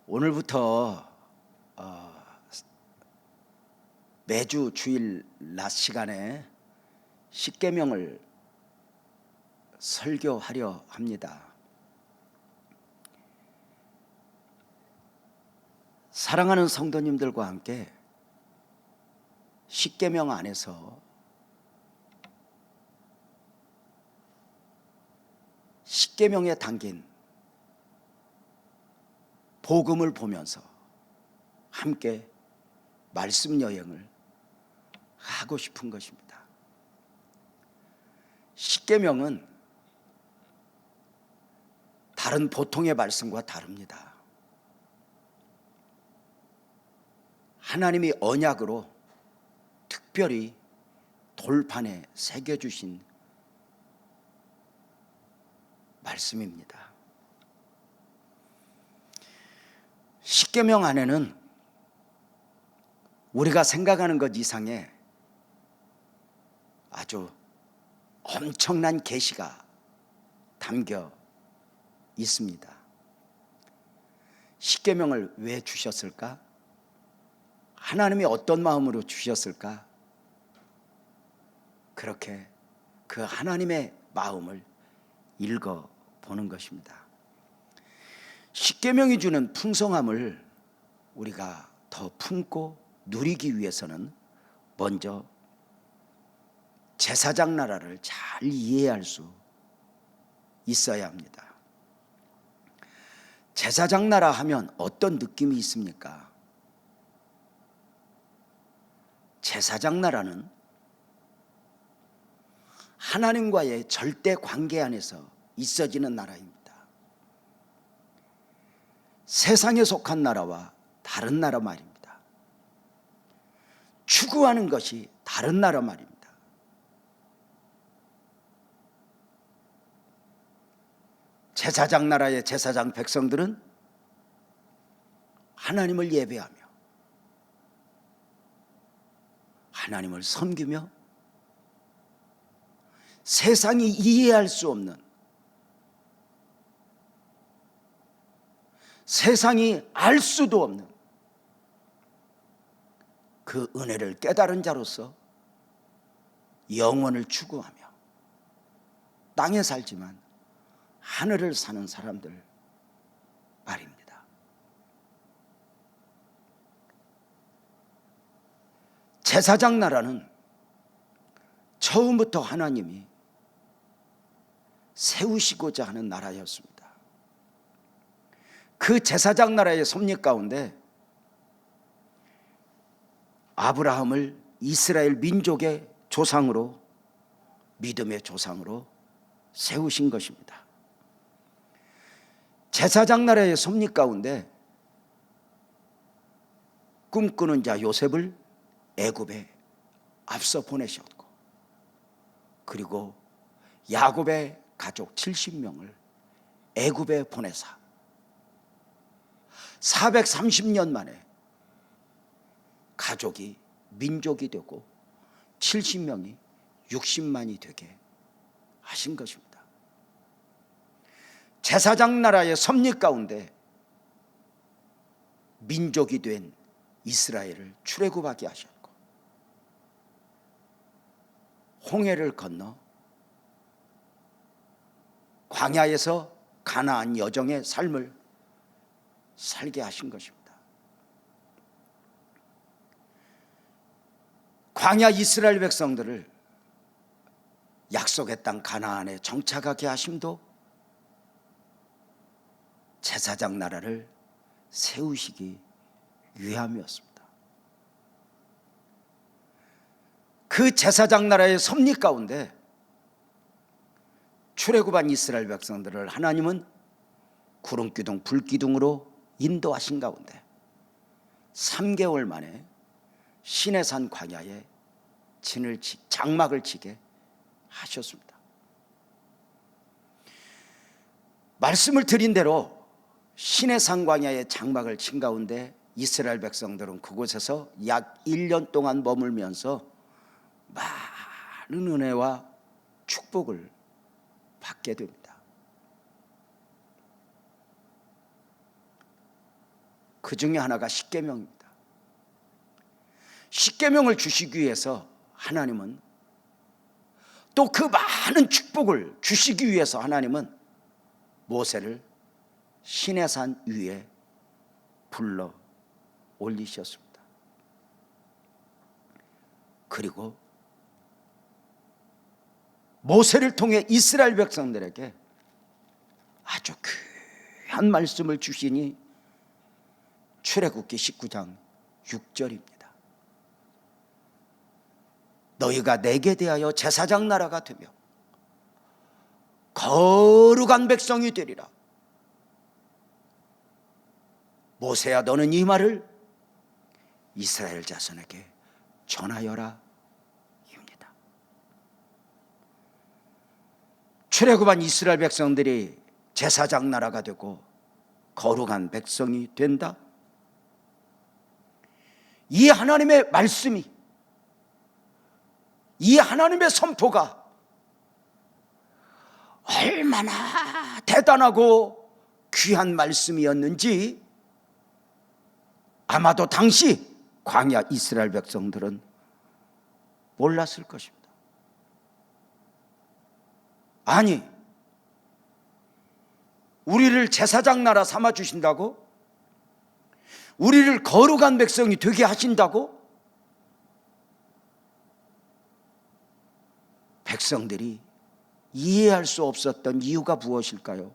오늘부터 매주 주일 낮 시간에 십계명을 설교하려 합니다. 사랑하는 성도님들과 함께 십계명 안에서 십계명에 담긴 복음을 보면서 함께 말씀 여행을 하고 싶은 것입니다. 십계명은 다른 보통의 말씀과 다릅니다. 하나님이 언약으로 특별히 돌판에 새겨주신 말씀입니다. 십계명 안에는 우리가 생각하는 것 이상의 아주 엄청난 계시가 담겨 있습니다. 십계명을 왜 주셨을까? 하나님이 어떤 마음으로 주셨을까? 그렇게 그 하나님의 마음을 읽어보는 것입니다. 십계명이 주는 풍성함을 우리가 더 품고 누리기 위해서는 먼저 제사장 나라를 잘 이해할 수 있어야 합니다. 제사장 나라 하면 어떤 느낌이 있습니까? 제사장 나라는 하나님과의 절대 관계 안에서 있어지는 나라입니다. 세상에 속한 나라와 다른 나라 말입니다. 추구하는 것이 다른 나라 말입니다. 제사장 나라의 제사장 백성들은 하나님을 예배하며 하나님을 섬기며 세상이 이해할 수 없는, 세상이 알 수도 없는 그 은혜를 깨달은 자로서 영원을 추구하며 땅에 살지만 하늘을 사는 사람들 말입니다. 제사장 나라는 처음부터 하나님이 세우시고자 하는 나라였습니다. 그 제사장 나라의 섭리 가운데 아브라함을 이스라엘 민족의 조상으로, 믿음의 조상으로 세우신 것입니다. 제사장 나라의 섭리 가운데 꿈꾸는 자 요셉을 애굽에 앞서 보내셨고, 그리고 야곱의 가족 70명을 애굽에 보내사 430년 만에 가족이 민족이 되고 70명이 60만이 되게 하신 것입니다. 제사장 나라의 섭리 가운데 민족이 된 이스라엘을 출애굽하게 하셨고, 홍해를 건너 광야에서 가나안 여정의 삶을 살게 하신 것입니다. 광야 이스라엘 백성들을 약속의 땅 가나안에 정착하게 하심도 제사장 나라를 세우시기 위함이었습니다. 그 제사장 나라의 섭리 가운데 출애굽한 이스라엘 백성들을 하나님은 구름기둥 불기둥으로 인도하신 가운데 3개월 만에 시내산 광야에 장막을 치게 하셨습니다. 말씀을 드린 대로 시내산 광야에 장막을 친 가운데 이스라엘 백성들은 그곳에서 약 1년 동안 머물면서 많은 은혜와 축복을 받게 됩니다. 그 중에 하나가 십계명입니다. 십계명을 주시기 위해서 하나님은, 또 그 많은 축복을 주시기 위해서 하나님은 모세를 시내산 위에 불러 올리셨습니다. 그리고 모세를 통해 이스라엘 백성들에게 아주 귀한 말씀을 주시니 출애굽기 19장 6절입니다. 너희가 내게 대하여 제사장 나라가 되며 거룩한 백성이 되리라. 모세야, 너는 이 말을 이스라엘 자손에게 전하여라 입니다. 출애굽한 이스라엘 백성들이 제사장 나라가 되고 거룩한 백성이 된다. 이 하나님의 말씀이, 이 하나님의 선포가 얼마나 대단하고 귀한 말씀이었는지 아마도 당시 광야 이스라엘 백성들은 몰랐을 것입니다. 아니, 우리를 제사장 나라 삼아 주신다고? 우리를 거룩한 백성이 되게 하신다고? 백성들이 이해할 수 없었던 이유가 무엇일까요?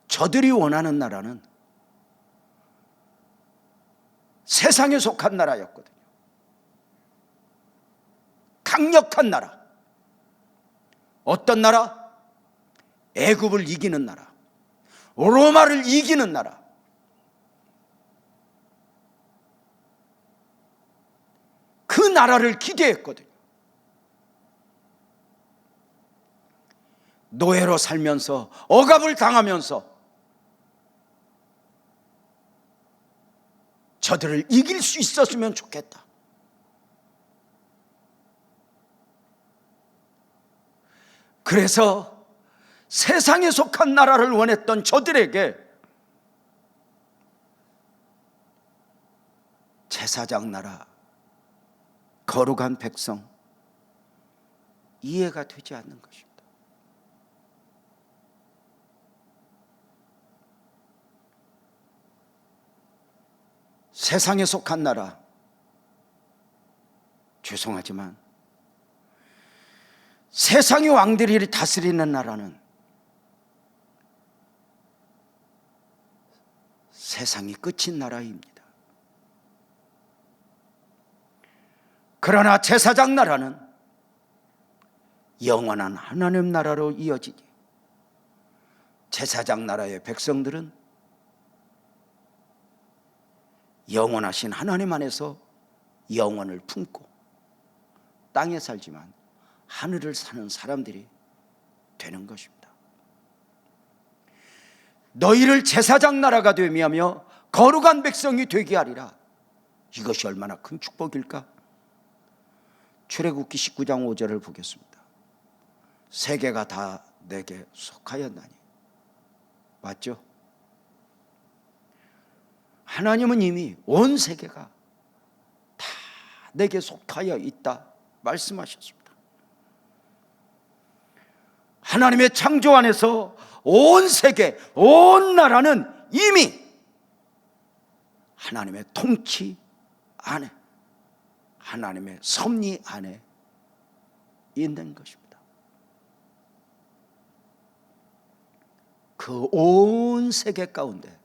저들이 원하는 나라는 세상에 속한 나라였거든요. 강력한 나라. 어떤 나라? 애굽을 이기는 나라, 로마를 이기는 나라. 그 나라를 기대했거든요. 노예로 살면서 억압을 당하면서 저들을 이길 수 있었으면 좋겠다. 그래서 세상에 속한 나라를 원했던 저들에게 제사장 나라, 거룩한 백성, 이해가 되지 않는 것입니다. 세상에 속한 나라, 죄송하지만 세상의 왕들이 다스리는 나라는 세상이 끝인 나라입니다. 그러나 제사장 나라는 영원한 하나님 나라로 이어지니 제사장 나라의 백성들은 영원하신 하나님 안에서 영원을 품고 땅에 살지만 하늘을 사는 사람들이 되는 것입니다. 너희를 제사장 나라가 되며 하며 거룩한 백성이 되게 하리라. 이것이 얼마나 큰 축복일까? 출애굽기 19장 5절을 보겠습니다. 세계가 다 내게 속하였나니. 맞죠? 하나님은 이미 온 세계가 다 내게 속하여 있다 말씀하셨습니다. 하나님의 창조 안에서 온 세계, 온 나라는 이미 하나님의 통치 안에, 하나님의 섭리 안에 있는 것입니다. 그 온 세계 가운데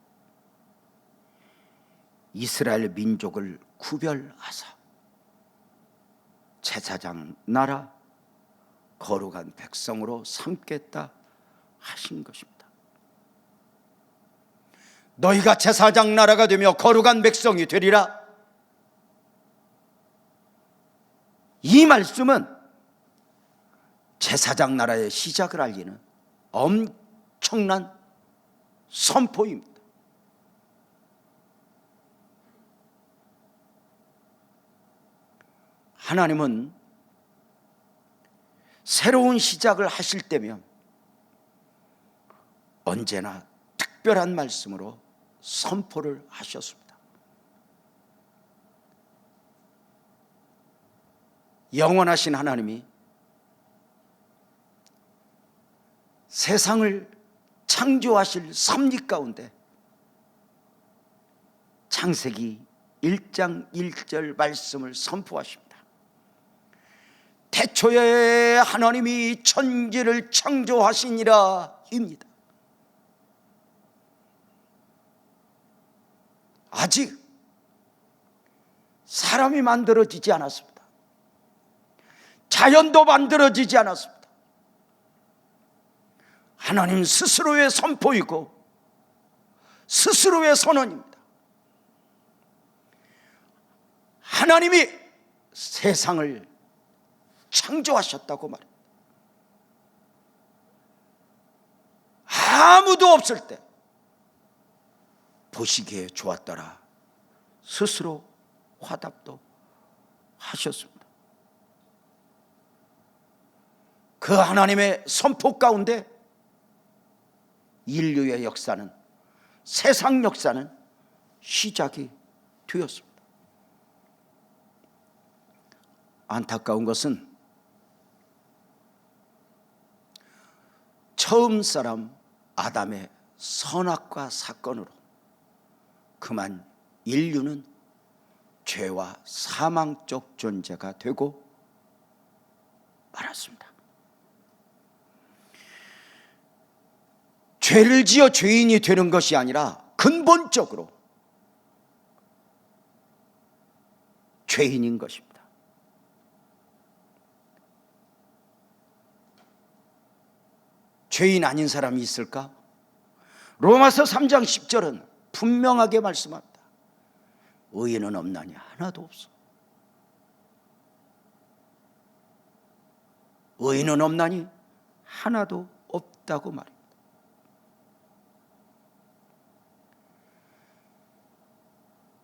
이스라엘 민족을 구별하사 제사장 나라, 거룩한 백성으로 삼겠다 하신 것입니다. 너희가 제사장 나라가 되며 거룩한 백성이 되리라. 이 말씀은 제사장 나라의 시작을 알리는 엄청난 선포입니다. 하나님은 새로운 시작을 하실 때면 언제나 특별한 말씀으로 선포를 하셨습니다. 영원하신 하나님이 세상을 창조하실 섭리 가운데 창세기 1장 1절 말씀을 선포하십니다. 태초에 하나님이 천지를 창조하시니라 입니다. 아직 사람이 만들어지지 않았습니다. 자연도 만들어지지 않았습니다. 하나님 스스로의 선포이고 스스로의 선언입니다. 하나님이 세상을 창조하셨다고 말합니다. 아무도 없을 때 보시기에 좋았더라 스스로 화답도 하셨습니다. 그 하나님의 선포 가운데 인류의 역사는, 세상 역사는 시작이 되었습니다. 안타까운 것은 처음 사람 아담의 선악과 사건으로 그만 인류는 죄와 사망적 존재가 되고 말았습니다. 죄를 지어 죄인이 되는 것이 아니라 근본적으로 죄인인 것입니다. 죄인 아닌 사람이 있을까? 로마서 3장 10절은 분명하게 말씀합니다. 의인은 없나니 하나도 없어. 의인은 없나니 하나도 없다고 말합니다.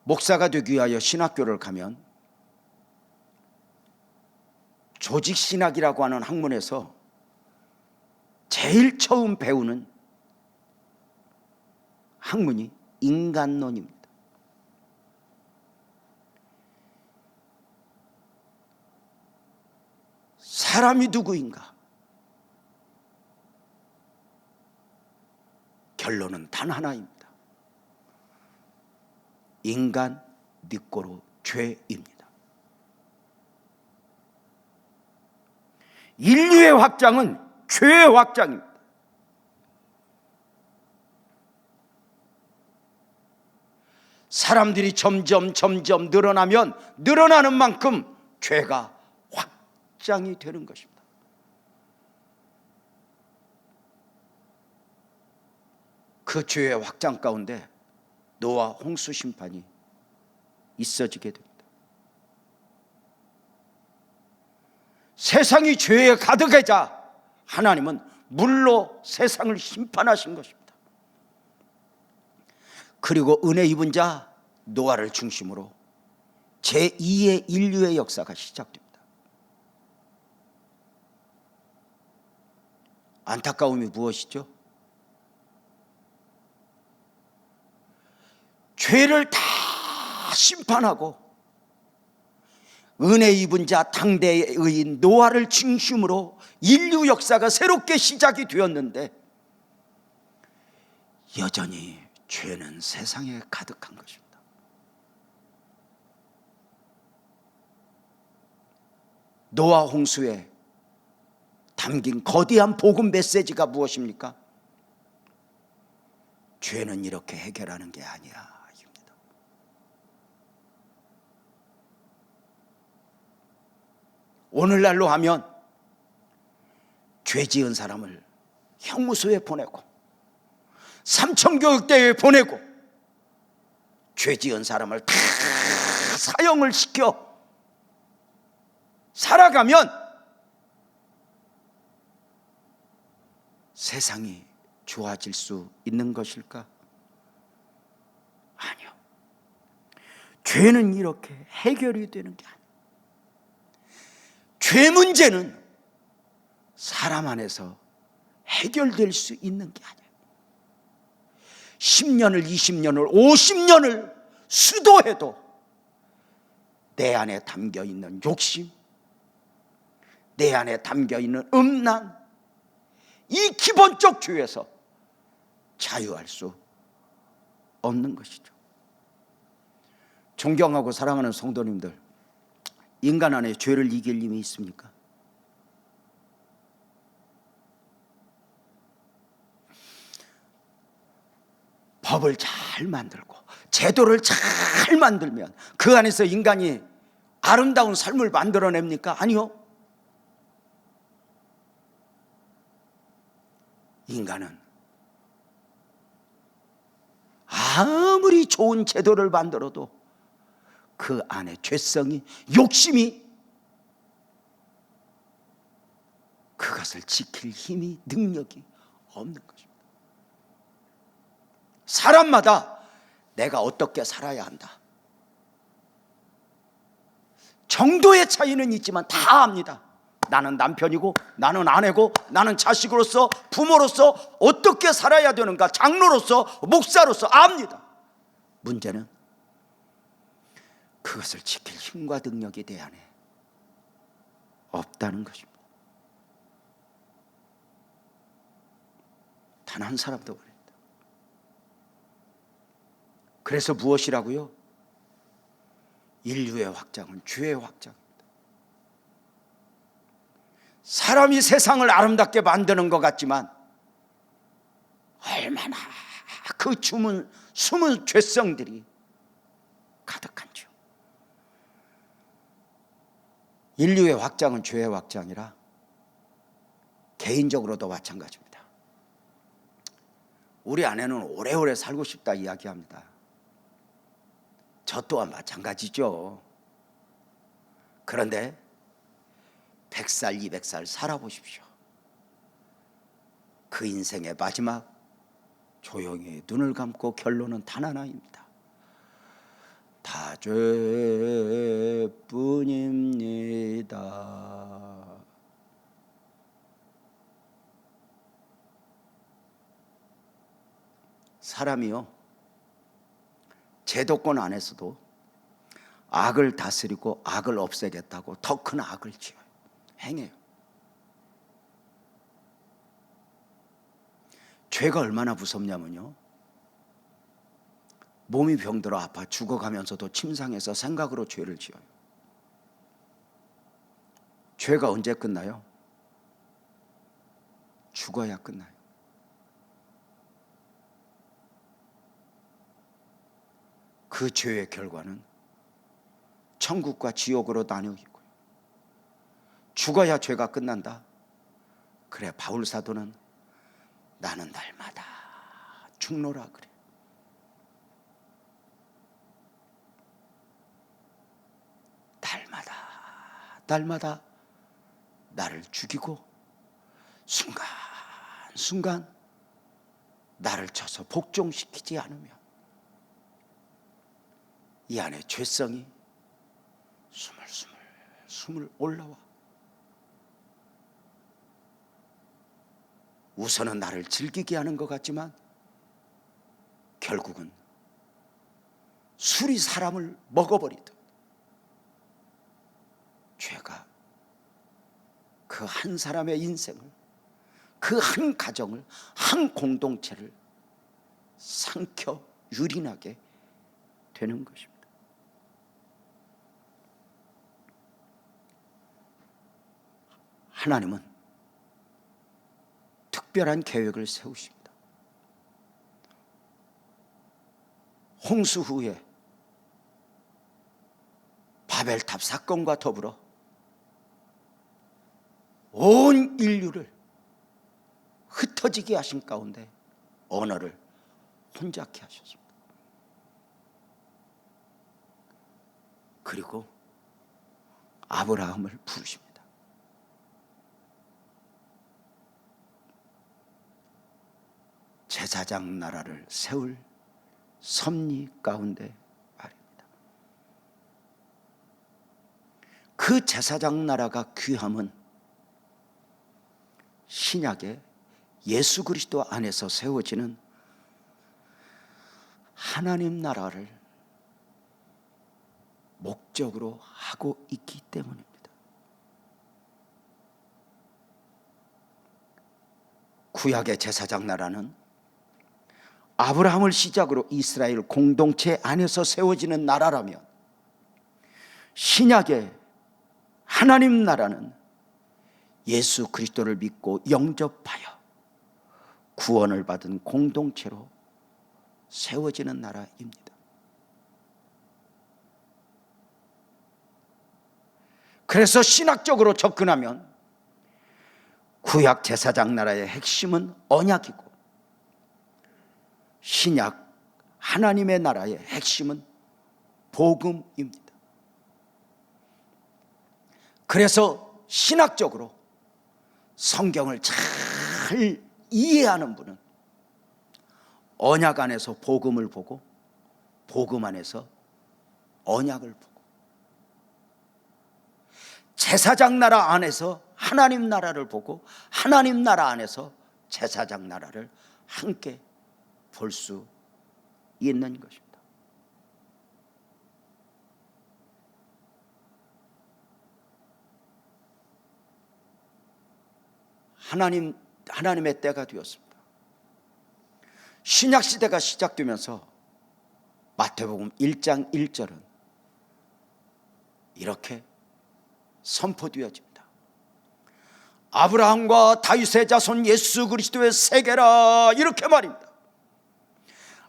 목사가 되기 위하여 신학교를 가면 조직신학이라고 하는 학문에서 제일 처음 배우는 학문이 인간론입니다. 사람이 누구인가? 결론은 단 하나입니다. 인간 니꼬로 죄입니다. 인류의 확장은 죄의 확장입니다. 사람들이 점점 늘어나면 늘어나는 만큼 죄가 확장이 되는 것입니다. 그 죄의 확장 가운데 노아 홍수 심판이 있어지게 됩니다. 세상이 죄에 가득하자 하나님은 물로 세상을 심판하신 것입니다. 그리고 은혜 입은 자 노아를 중심으로 제2의 인류의 역사가 시작됩니다. 안타까움이 무엇이죠? 죄를 다 심판하고 은혜 입은 자 당대의 의인 노아를 중심으로 인류 역사가 새롭게 시작이 되었는데 여전히 죄는 세상에 가득한 것입니다. 노아 홍수에 담긴 거대한 복음 메시지가 무엇입니까? 죄는 이렇게 해결하는 게 아니야. 오늘날로 하면 죄 지은 사람을 형무소에 보내고 삼청교육대에 보내고 죄 지은 사람을 다 사형을 시켜 살아가면 세상이 좋아질 수 있는 것일까? 아니요. 죄는 이렇게 해결이 되는 게 아니에요. 죄 문제는 사람 안에서 해결될 수 있는 게 아니에요. 10년을 20년을 50년을 수도해도 내 안에 담겨있는 욕심, 내 안에 담겨있는 음란, 이 기본적 죄에서 자유할 수 없는 것이죠. 존경하고 사랑하는 성도님들, 인간 안에 죄를 이길 힘이 있습니까? 법을 잘 만들고 제도를 잘 만들면 그 안에서 인간이 아름다운 삶을 만들어냅니까? 아니요. 인간은 아무리 좋은 제도를 만들어도 그 안에 죄성이, 욕심이 그것을 지킬 힘이, 능력이 없는 것입니다. 사람마다 내가 어떻게 살아야 한다, 정도의 차이는 있지만 다 압니다. 나는 남편이고, 나는 아내고, 나는 자식으로서, 부모로서 어떻게 살아야 되는가, 장로로서, 목사로서 압니다. 문제는 그것을 지킬 힘과 능력이 내 안에 없다는 것입니다. 단 한 사람도 그랬다. 그래서 무엇이라고요? 인류의 확장은 죄의 확장입니다. 사람이 세상을 아름답게 만드는 것 같지만 얼마나 그 숨은 죄성들이 가득한지요. 인류의 확장은 죄의 확장이라 개인적으로도 마찬가지입니다. 우리 아내는 오래오래 살고 싶다 이야기합니다. 저 또한 마찬가지죠. 그런데 100살, 200살 살아보십시오. 그 인생의 마지막 조용히 눈을 감고 결론은 단 하나입니다. 다 죄뿐입니다. 사람이요, 제도권 안에서도 악을 다스리고 악을 없애겠다고 더 큰 악을 지어요. 행해요. 죄가 얼마나 무섭냐면요, 몸이 병들어 아파 죽어가면서도 침상에서 생각으로 죄를 지어요. 죄가 언제 끝나요? 죽어야 끝나요. 그 죄의 결과는 천국과 지옥으로 나뉘어 있고요. 죽어야 죄가 끝난다. 그래, 바울 사도는 나는 날마다 죽노라 그래. 날마다 나를 죽이고 순간순간 나를 쳐서 복종시키지 않으면 이 안에 죄성이 스물스물 올라와 우선은 나를 즐기게 하는 것 같지만 결국은 술이 사람을 먹어버리듯 죄가 그 한 사람의 인생을, 그 한 가정을, 한 공동체를 삼켜 유린하게 되는 것입니다. 하나님은 특별한 계획을 세우십니다. 홍수 후에 바벨탑 사건과 더불어 온 인류를 흩어지게 하신 가운데 언어를 혼잡케 하셨습니다. 그리고 아브라함을 부르십니다. 제사장 나라를 세울 섭리 가운데 말입니다. 그 제사장 나라가 귀함은 신약의 예수 그리스도 안에서 세워지는 하나님 나라를 목적으로 하고 있기 때문입니다. 구약의 제사장 나라는 아브라함을 시작으로 이스라엘 공동체 안에서 세워지는 나라라면, 신약의 하나님 나라는 예수 그리스도를 믿고 영접하여 구원을 받은 공동체로 세워지는 나라입니다. 그래서 신학적으로 접근하면 구약 제사장 나라의 핵심은 언약이고, 신약 하나님의 나라의 핵심은 복음입니다. 그래서 신학적으로 성경을 잘 이해하는 분은 언약 안에서 복음을 보고, 복음 안에서 언약을 보고, 제사장 나라 안에서 하나님 나라를 보고, 하나님 나라 안에서 제사장 나라를 함께 볼 수 있는 것입니다. 하나님의 때가 되었습니다. 신약 시대가 시작되면서 마태복음 1장 1절은 이렇게 선포되어집니다. 아브라함과 다윗의 자손 예수 그리스도의 세계라, 이렇게 말입니다.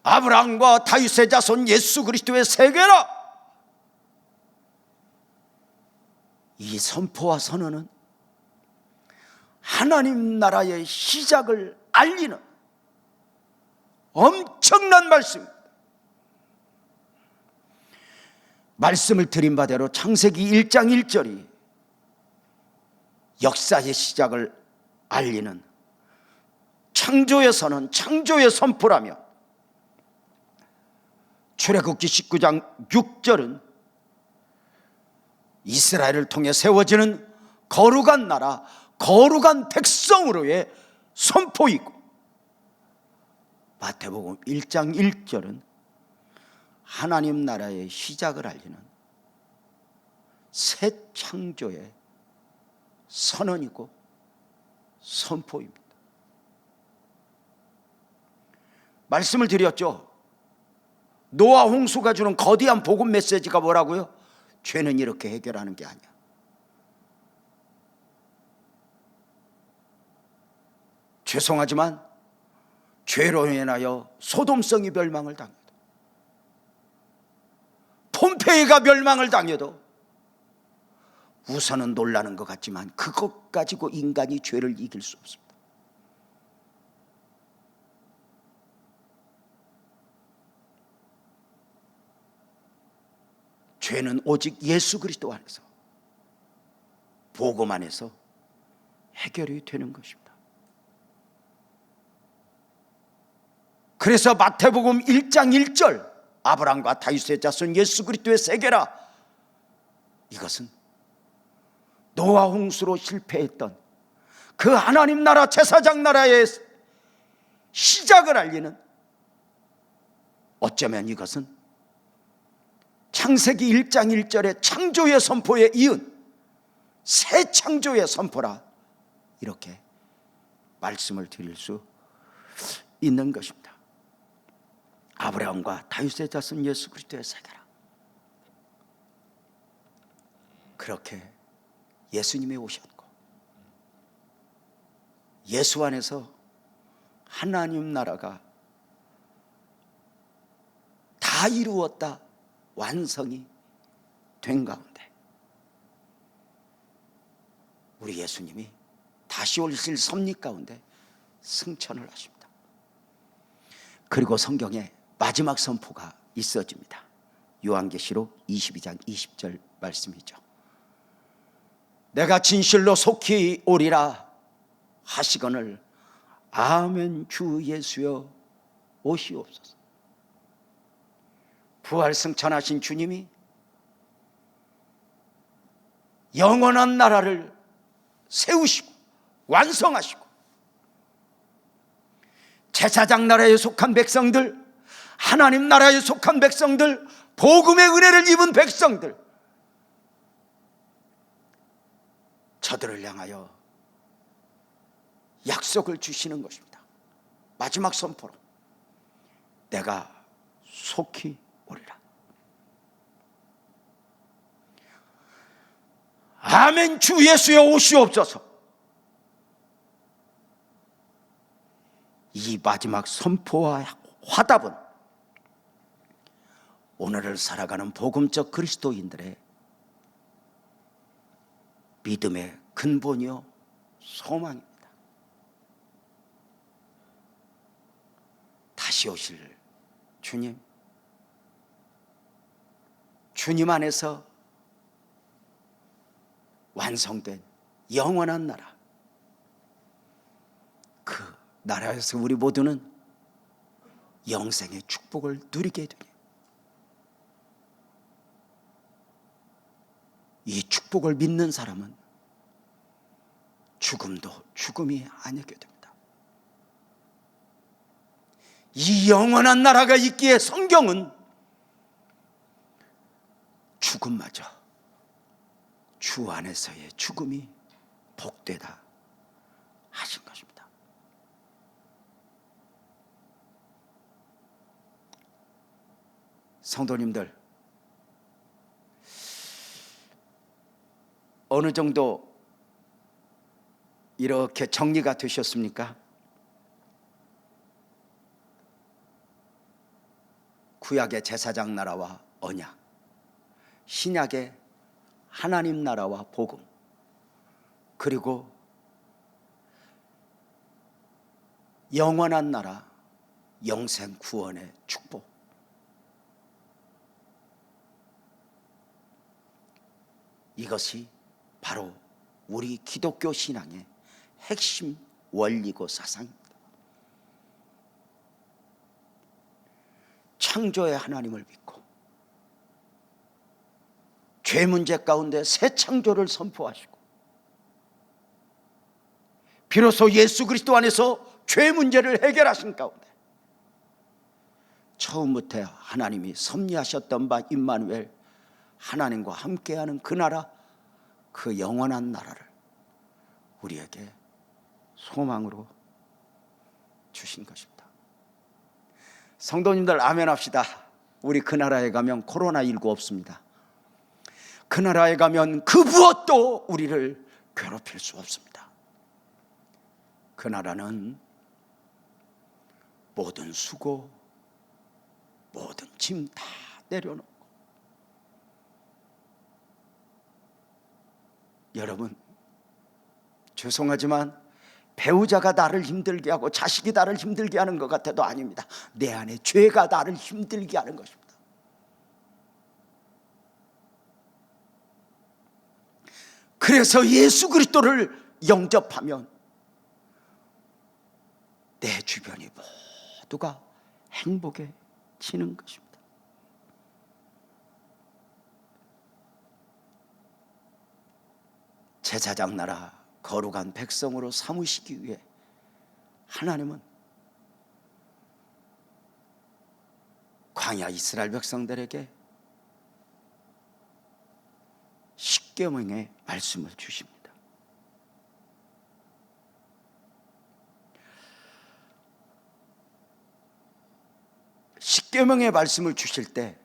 아브라함과 다윗의 자손 예수 그리스도의 세계라. 이 선포와 선언은 하나님 나라의 시작을 알리는 엄청난 말씀입니다. 말씀을 드린 바대로 창세기 1장 1절이 역사의 시작을 알리는 창조의 선언, 창조의 선포라며, 출애굽기 19장 6절은 이스라엘을 통해 세워지는 거룩한 나라, 거룩한 백성으로의 선포이고, 마태복음 1장 1절은 하나님 나라의 시작을 알리는 새 창조의 선언이고 선포입니다. 말씀을 드렸죠. 노아 홍수가 주는 거대한 복음 메시지가 뭐라고요? 죄는 이렇게 해결하는 게 아니야. 죄송하지만 죄로 인하여 소돔성이 멸망을 당해도, 폼페이가 멸망을 당해도 우선은 놀라는 것 같지만 그것 가지고 인간이 죄를 이길 수 없습니다. 죄는 오직 예수 그리스도 안에서, 복음 안에서 해결이 되는 것입니다. 그래서 마태복음 1장 1절 아브라함과 다윗의 자손 예수 그리스도의 세계라, 이것은 노아 홍수로 실패했던 그 하나님 나라 제사장 나라의 시작을 알리는, 어쩌면 이것은 창세기 1장 1절의 창조의 선포에 이은 새 창조의 선포라, 이렇게 말씀을 드릴 수 있는 것입니다. 아브라함과 다윗의 자손 예수 그리스도의 세계라, 그렇게 예수님이 오셨고, 예수 안에서 하나님 나라가 다 이루었다, 완성이 된 가운데 우리 예수님이 다시 오실 섭리 가운데 승천을 하십니다. 그리고 성경에 마지막 선포가 있어집니다. 요한계시록 22장 20절 말씀이죠. 내가 진실로 속히 오리라 하시거늘 아멘 주 예수여 오시옵소서. 부활 승천하신 주님이 영원한 나라를 세우시고 완성하시고, 제사장 나라에 속한 백성들, 하나님 나라에 속한 백성들, 복음의 은혜를 입은 백성들, 저들을 향하여 약속을 주시는 것입니다. 마지막 선포로 내가 속히 오리라. 아멘. 주 예수여 오시옵소서. 이 마지막 선포와 화답은 오늘을 살아가는 복음적 그리스도인들의 믿음의 근본이요 소망입니다. 다시 오실 주님, 주님 안에서 완성된 영원한 나라, 그 나라에서 우리 모두는 영생의 축복을 누리게 되니 이 축복을 믿는 사람은 죽음도 죽음이 아니게 됩니다. 이 영원한 나라가 있기에 성경은 죽음마저 주 안에서의 죽음이 복되다 하신 것입니다. 성도님들, 어느 정도 이렇게 정리가 되셨습니까? 구약의 제사장 나라와 언약, 신약의 하나님 나라와 복음, 그리고 영원한 나라, 영생 구원의 축복. 이것이 바로 우리 기독교 신앙의 핵심 원리고 사상입니다. 창조의 하나님을 믿고 죄 문제 가운데 새 창조를 선포하시고 비로소 예수 그리스도 안에서 죄 문제를 해결하신 가운데 처음부터 하나님이 섭리하셨던 바 임마누엘, 하나님과 함께하는 그 나라, 그 영원한 나라를 우리에게 소망으로 주신 것입니다. 성도님들 아멘 합시다. 우리 그 나라에 가면 코로나19 없습니다. 그 나라에 가면 그 무엇도 우리를 괴롭힐 수 없습니다. 그 나라는 모든 수고, 모든 짐 다 내려놓고, 여러분 죄송하지만 배우자가 나를 힘들게 하고 자식이 나를 힘들게 하는 것 같아도 아닙니다. 내 안에 죄가 나를 힘들게 하는 것입니다. 그래서 예수 그리스도를 영접하면 내 주변이 모두가 행복해지는 것입니다. 제사장 나라, 거룩한 백성으로 삼으시기 위해 하나님은 광야 이스라엘 백성들에게 십계명의 말씀을 주십니다. 십계명의 말씀을 주실 때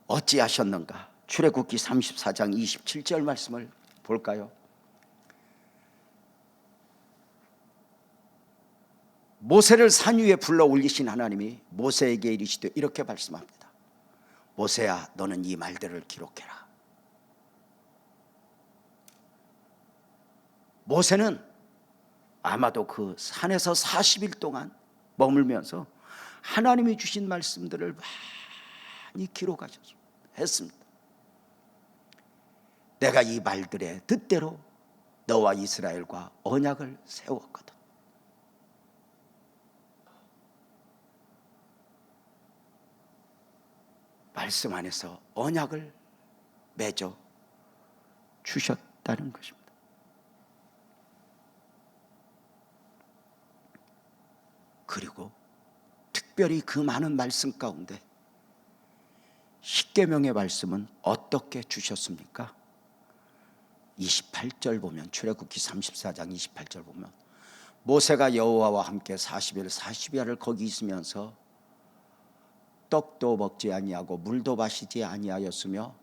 어찌하셨는가? 출애굽기 34장 27절 말씀을 볼까요? 모세를 산 위에 불러 올리신 하나님이 모세에게 이르시되 이렇게 말씀합니다. 모세야, 너는 이 말들을 기록해라. 모세는 아마도 그 산에서 40일 동안 머물면서 하나님이 주신 말씀들을 많이 기록하셨습니다. 내가 이 말들의 뜻대로 너와 이스라엘과 언약을 세웠거든. 말씀 안에서 언약을 맺어 주셨다는 것입니다. 그리고 특별히 그 많은 말씀 가운데 십계명의 말씀은 어떻게 주셨습니까? 28절 보면, 출애굽기 34장 28절 보면, 모세가 여호와와 함께 40일 40야를 거기 있으면서 떡도 먹지 아니하고 물도 마시지 아니하였으며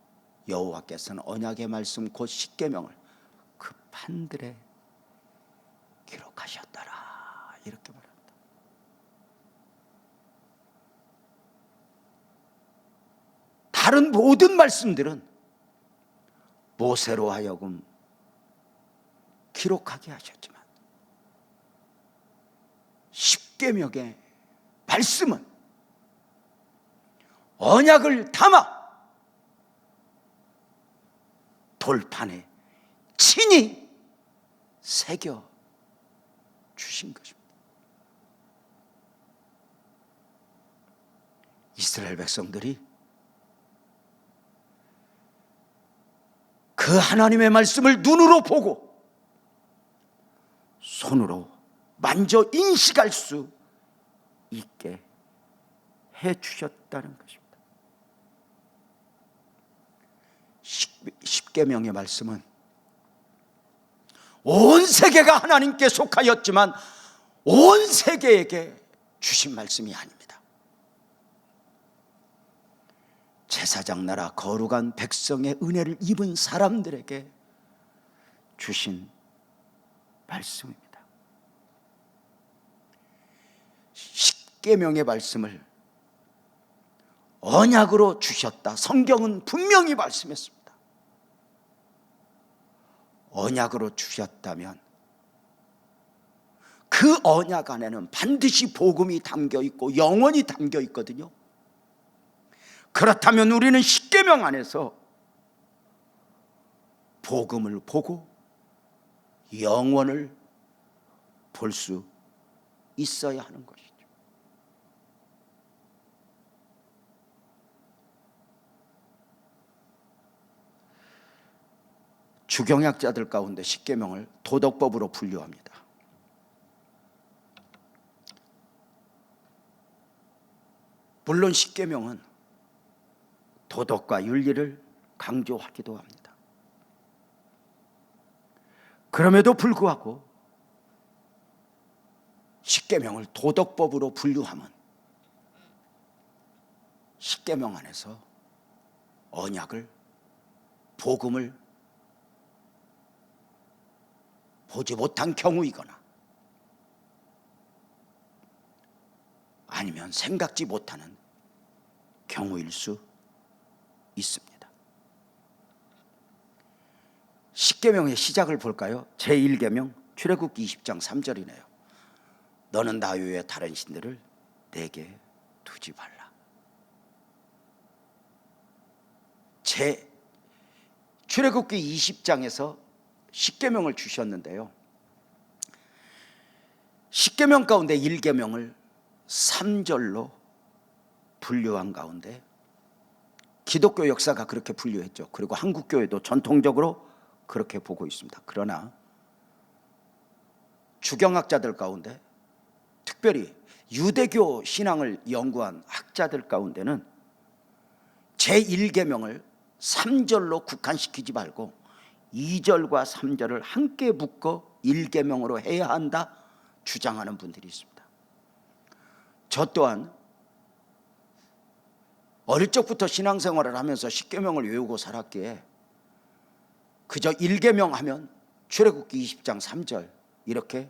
여호와께서는 언약의 말씀 곧 십계명을 그 판들에 기록하셨더라, 이렇게 말합니다. 다른 모든 말씀들은 모세로 하여금 기록하게 하셨지만 십계명의 말씀은 언약을 담아 돌판에 친히 새겨 주신 것입니다. 이스라엘 백성들이 그 하나님의 말씀을 눈으로 보고 손으로 만져 인식할 수 있게 해 주셨다는 것입니다. 십계명의 말씀은 온 세계가 하나님께 속하였지만 온 세계에게 주신 말씀이 아닙니다. 제사장 나라 거룩한 백성의 은혜를 입은 사람들에게 주신 말씀입니다. 십계명의 말씀을 언약으로 주셨다. 성경은 분명히 말씀했습니다. 언약으로 주셨다면 그 언약 안에는 반드시 복음이 담겨 있고 영원히 담겨 있거든요. 그렇다면 우리는 십계명 안에서 복음을 보고 영원을 볼 수 있어야 하는 것이죠. 주경학자들 가운데 십계명을 도덕법으로 분류합니다. 물론 십계명은 도덕과 윤리를 강조하기도 합니다. 그럼에도 불구하고 십계명을 도덕법으로 분류하면 십계명 안에서 언약을, 복음을 보지 못한 경우이거나 아니면 생각지 못하는 경우일 수 있습니다. 십계명의 시작을 볼까요? 제1계명 출애굽기 20장 3절이네요. 너는 나 외에 다른 신들을 내게 두지 말라. 출애굽기 20장에서 십계명을 주셨는데요, 십계명 가운데 1계명을 3절로 분류한 가운데 기독교 역사가 그렇게 분류했죠. 그리고 한국교회도 전통적으로 그렇게 보고 있습니다. 그러나 주경학자들 가운데, 특별히 유대교 신앙을 연구한 학자들 가운데는 제1계명을 3절로 국한시키지 말고 2절과 3절을 함께 묶어 1계명으로 해야 한다 주장하는 분들이 있습니다. 저 또한 어릴 적부터 신앙생활을 하면서 십계명을 외우고 살았기에 그저 1계명 하면 출애굽기 20장 3절 이렇게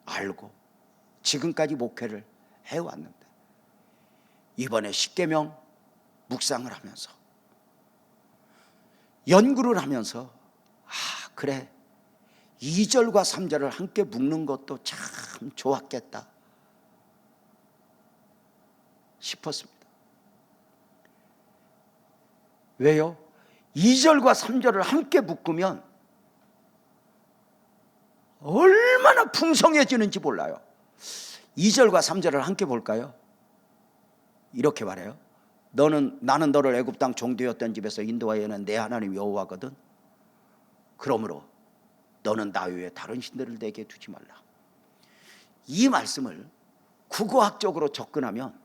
알고 지금까지 목회를 해왔는데, 이번에 십계명 묵상을 하면서 연구를 하면서 그래, 2절과 3절을 함께 묶는 것도 참 좋았겠다 싶었습니다. 왜요? 2절과 3절을 함께 묶으면 얼마나 풍성해지는지 몰라요. 2절과 3절을 함께 볼까요? 이렇게 말해요. 나는 너를 애굽 땅 종되었던 집에서 인도하여낸 내 하나님 여호와거든. 그러므로 너는 나 외에 다른 신들을 내게 두지 말라. 이 말씀을 국어학적으로 접근하면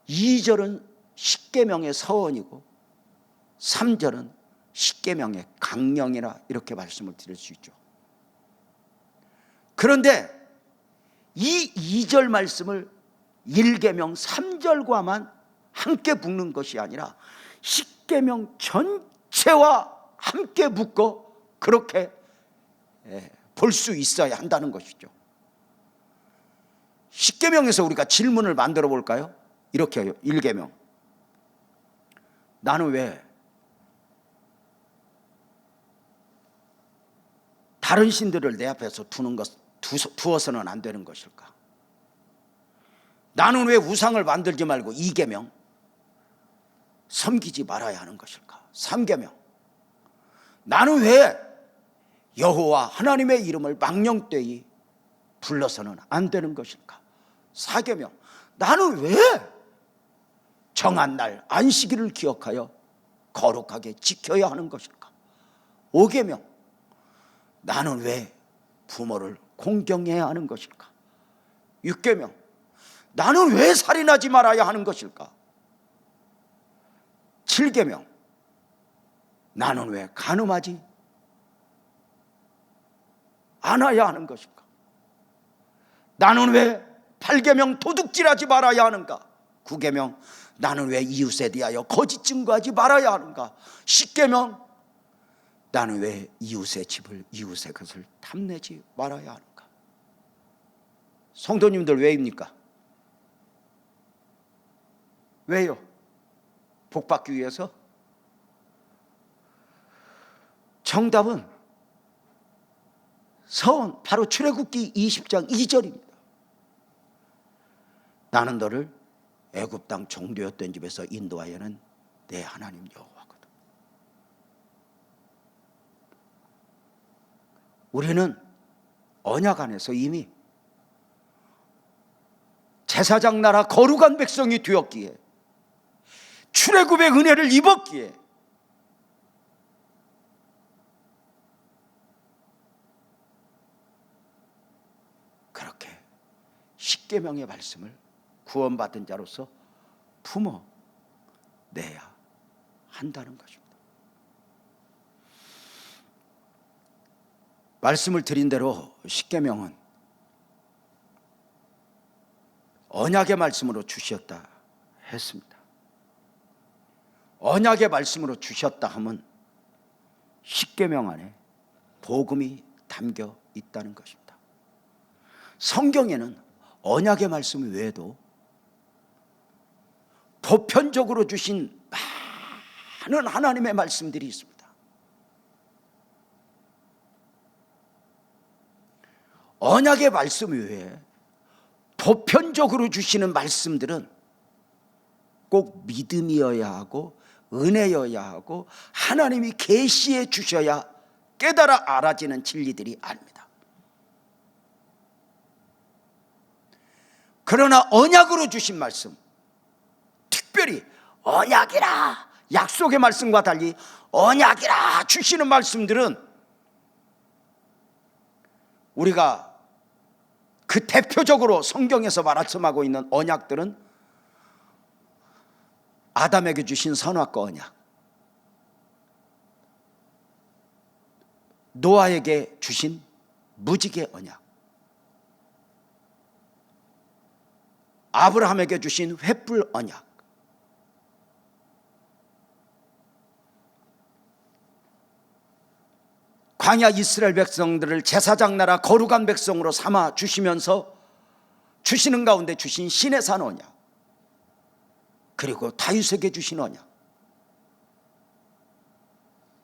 2절은 십계명의 서원이고 3절은 십계명의 강령이라 이렇게 말씀을 드릴 수 있죠. 그런데 이 2절 말씀을 1계명 3절과만 함께 묶는 것이 아니라 십계명 전체와 함께 묶어 그렇게 볼 수 있어야 한다는 것이죠. 십계명에서 우리가 질문을 만들어 볼까요? 이렇게 해요. 1계명, 나는 왜 다른 신들을 내 앞에서 두어서는 안 되는 것일까? 나는 왜 우상을 만들지 말고 2계명, 섬기지 말아야 하는 것일까? 3계명, 나는 왜 여호와 하나님의 이름을 망령되이 불러서는 안 되는 것일까? 4계명, 나는 왜 정한 날 안식일을 기억하여 거룩하게 지켜야 하는 것일까? 5계명, 나는 왜 부모를 공경해야 하는 것일까? 6계명, 나는 왜 살인하지 말아야 하는 것일까? 7계명, 나는 왜 간음하지 않아야 하는 것일까? 나는 왜 8계명 도둑질하지 말아야 하는가? 9계명, 나는 왜 이웃에 대하여 거짓 증거하지 말아야 하는가? 10계명, 나는 왜 이웃의 집을, 이웃의 것을 탐내지 말아야 하는가? 성도님들 왜입니까? 왜요? 복받기 위해서? 정답은 서원, 바로 출애굽기 20장 2절입니다. 나는 너를 애굽 땅 종되었던 집에서 인도하여는 내 하나님 여호와거든. 우리는 언약 안에서 이미 제사장 나라 거룩한 백성이 되었기에, 출애굽의 은혜를 입었기에 그렇게 십계명의 말씀을 구원받은 자로서 품어내야 한다는 것입니다. 말씀을 드린 대로 십계명은 언약의 말씀으로 주셨다 했습니다. 언약의 말씀으로 주셨다 하면 십계명 안에 복음이 담겨 있다는 것입니다. 성경에는 언약의 말씀 외에도 보편적으로 주신 많은 하나님의 말씀들이 있습니다. 언약의 말씀 외에 보편적으로 주시는 말씀들은 꼭 믿음이어야 하고 은혜여야 하고 하나님이 계시해 주셔야 깨달아 알아지는 진리들이 아닙니다. 그러나 언약으로 주신 말씀, 특별히 언약이라, 약속의 말씀과 달리 언약이라 주시는 말씀들은 우리가 그 대표적으로 성경에서 말씀하고 있는 언약들은 아담에게 주신 선악과 언약, 노아에게 주신 무지개 언약, 아브라함에게 주신 횃불 언약, 광야 이스라엘 백성들을 제사장 나라 거룩한 백성으로 삼아 주시면서 주시는 가운데 주신 신의 산 언약, 그리고 다윗에게 주신 언약,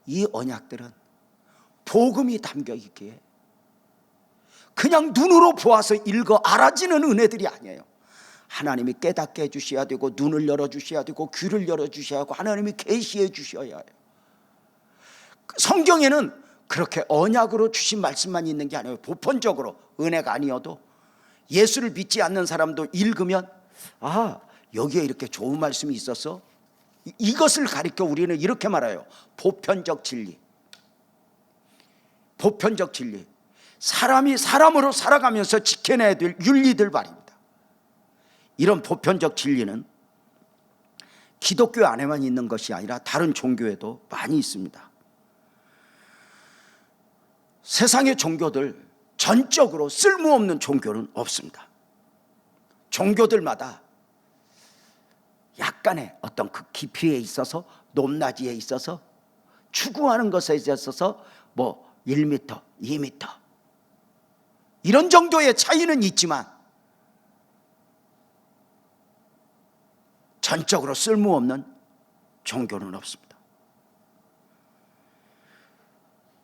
이 언약들은 복음이 담겨 있기에 그냥 눈으로 보아서 읽어 알아지는 은혜들이 아니에요. 하나님이 깨닫게 해주셔야 되고, 눈을 열어주셔야 되고, 귀를 열어주셔야 하고, 하나님이 계시해 주셔야 해요. 성경에는 그렇게 언약으로 주신 말씀만 있는 게 아니에요. 보편적으로 은혜가 아니어도 예수를 믿지 않는 사람도 읽으면, 아, 여기에 이렇게 좋은 말씀이 있었어? 이것을 가리켜 우리는 이렇게 말해요. 보편적 진리. 보편적 진리. 사람이 사람으로 살아가면서 지켜내야 될 윤리들 말입니다. 이런 보편적 진리는 기독교 안에만 있는 것이 아니라 다른 종교에도 많이 있습니다. 세상의 종교들 전적으로 쓸모없는 종교는 없습니다. 종교들마다 약간의 어떤 그 깊이에 있어서, 높낮이에 있어서, 추구하는 것에 있어서 1m, 2m 이런 정도의 차이는 있지만 전적으로 쓸모없는 종교는 없습니다.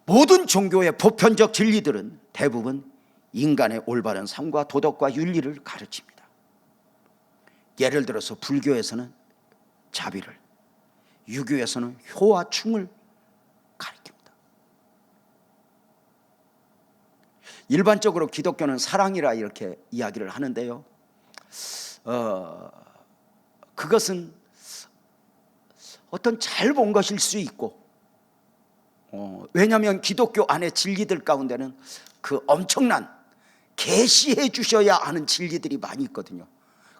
모든 종교의 보편적 진리들은 대부분 인간의 올바른 삶과 도덕과 윤리를 가르칩니다. 예를 들어서 불교에서는 자비를, 유교에서는 효와 충을 가르칩니다. 일반적으로 기독교는 사랑이라 이렇게 이야기를 하는데요, 그것은 어떤 잘 본 것일 수 있고, 왜냐하면 기독교 안의 진리들 가운데는 그 엄청난 계시해 주셔야 하는 진리들이 많이 있거든요.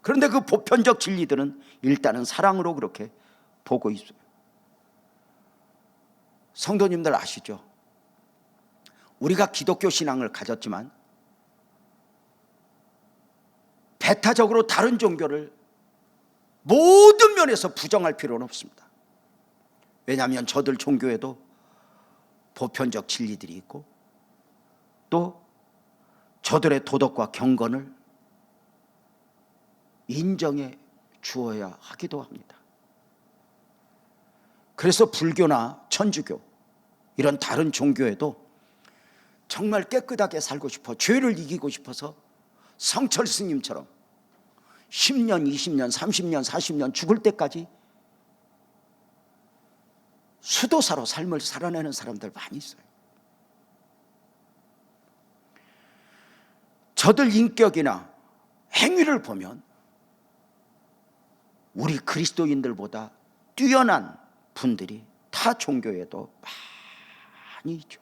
그런데 그 보편적 진리들은 일단은 사랑으로 그렇게 보고 있어요. 성도님들 아시죠? 우리가 기독교 신앙을 가졌지만 배타적으로 다른 종교를 모든 면에서 부정할 필요는 없습니다. 왜냐하면 저들 종교에도 보편적 진리들이 있고 또 저들의 도덕과 경건을 인정해 주어야 하기도 합니다. 그래서 불교나 천주교 이런 다른 종교에도 정말 깨끗하게 살고 싶어, 죄를 이기고 싶어서 성철 스님처럼 10년, 20년, 30년, 40년 죽을 때까지 수도사로 삶을 살아내는 사람들 많이 있어요. 저들 인격이나 행위를 보면 우리 그리스도인들보다 뛰어난 분들이 타 종교에도 많이 있죠.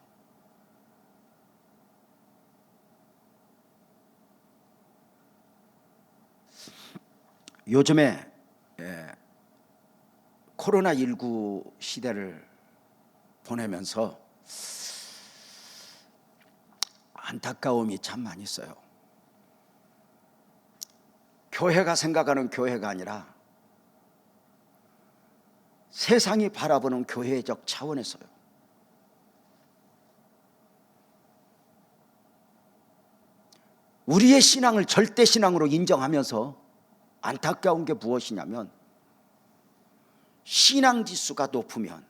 요즘에 코로나19 시대를 보내면서 안타까움이 참 많이 있어요. 교회가 생각하는 교회가 아니라 세상이 바라보는 교회적 차원에서요. 우리의 신앙을 절대 신앙으로 인정하면서 안타까운 게 무엇이냐면, 신앙 지수가 높으면,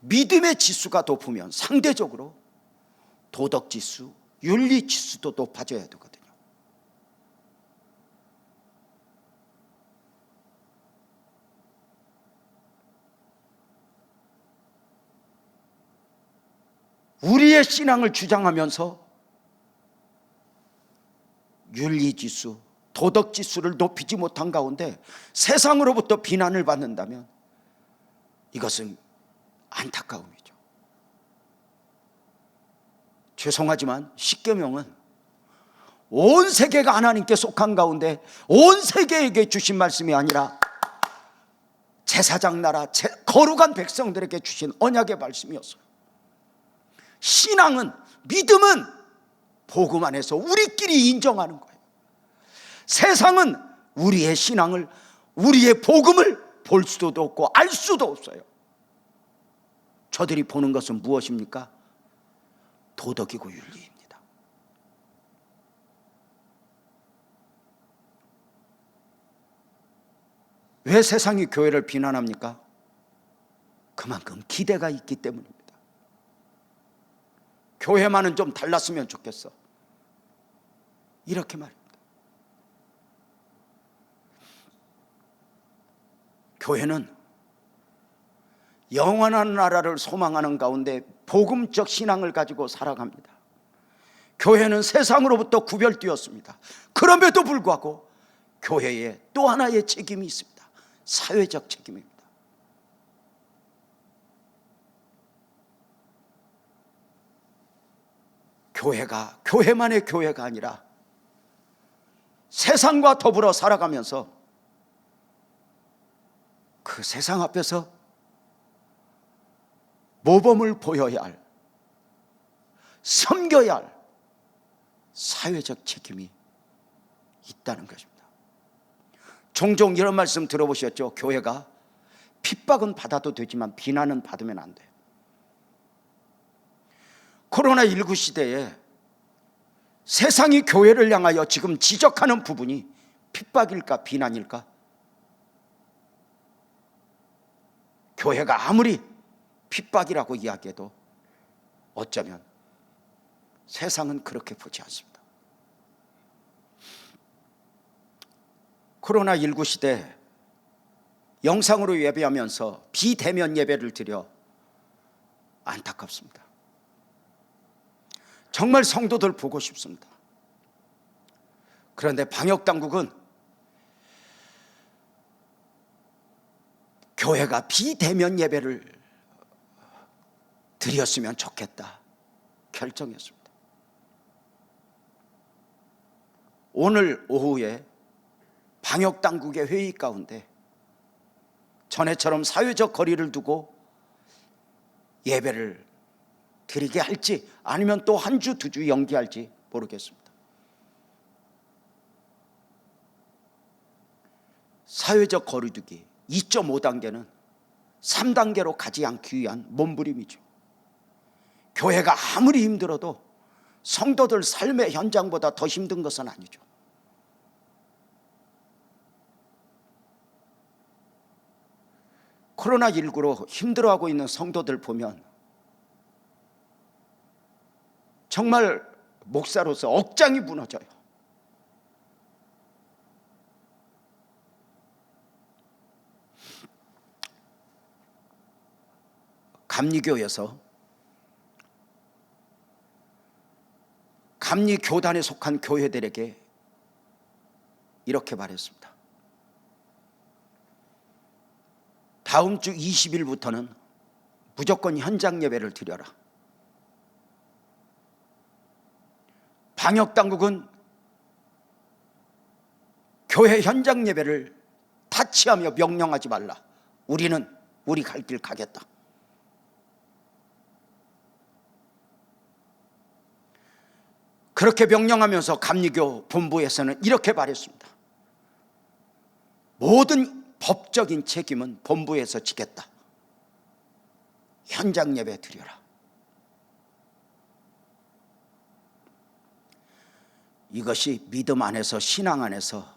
믿음의 지수가 높으면 상대적으로 도덕 지수, 윤리 지수도 높아져야 되거든요. 우리의 신앙을 주장하면서 윤리지수, 도덕지수를 높이지 못한 가운데 세상으로부터 비난을 받는다면 이것은 안타까움이죠. 죄송하지만 십계명은 온 세계가 하나님께 속한 가운데 온 세계에게 주신 말씀이 아니라 제사장 나라, 거룩한 백성들에게 주신 언약의 말씀이었어요. 신앙은, 믿음은 복음 안에서 우리끼리 인정하는 거예요. 세상은 우리의 신앙을, 우리의 복음을 볼 수도 없고 알 수도 없어요. 저들이 보는 것은 무엇입니까? 도덕이고 윤리입니다. 왜 세상이 교회를 비난합니까? 그만큼 기대가 있기 때문입니다. 교회만은 좀 달랐으면 좋겠어, 이렇게 말입니다. 교회는 영원한 나라를 소망하는 가운데 복음적 신앙을 가지고 살아갑니다. 교회는 세상으로부터 구별되었습니다. 그럼에도 불구하고 교회에 또 하나의 책임이 있습니다. 사회적 책임입니다. 교회가 교회만의 교회가 아니라 세상과 더불어 살아가면서 그 세상 앞에서 모범을 보여야 할, 섬겨야 할 사회적 책임이 있다는 것입니다. 종종 이런 말씀 들어보셨죠? 교회가 핍박은 받아도 되지만 비난은 받으면 안 돼요. 코로나19 시대에 세상이 교회를 향하여 지금 지적하는 부분이 핍박일까 비난일까? 교회가 아무리 핍박이라고 이야기해도 어쩌면 세상은 그렇게 보지 않습니다. 코로나19 시대 영상으로 예배하면서 비대면 예배를 드려 안타깝습니다. 정말 성도들 보고 싶습니다. 그런데 방역당국은 교회가 비대면 예배를 드렸으면 좋겠다 결정했습니다. 오늘 오후에 방역당국의 회의 가운데 전에처럼 사회적 거리를 두고 예배를 드리게 할지 아니면 또 한 주, 두 주 연기할지 모르겠습니다. 사회적 거리두기 2.5단계는 3단계로 가지 않기 위한 몸부림이죠. 교회가 아무리 힘들어도 성도들 삶의 현장보다 더 힘든 것은 아니죠. 코로나19로 힘들어하고 있는 성도들 보면 정말 목사로서 억장이 무너져요. 감리교에서 감리교단에 속한 교회들에게 이렇게 말했습니다. 다음 주 20일부터는 무조건 현장 예배를 드려라. 방역당국은 교회 현장 예배를 타치하며 명령하지 말라. 우리는 우리 갈 길 가겠다. 그렇게 명령하면서 감리교 본부에서는 이렇게 말했습니다. 모든 법적인 책임은 본부에서 지겠다. 현장 예배 드려라. 이것이 믿음 안에서 신앙 안에서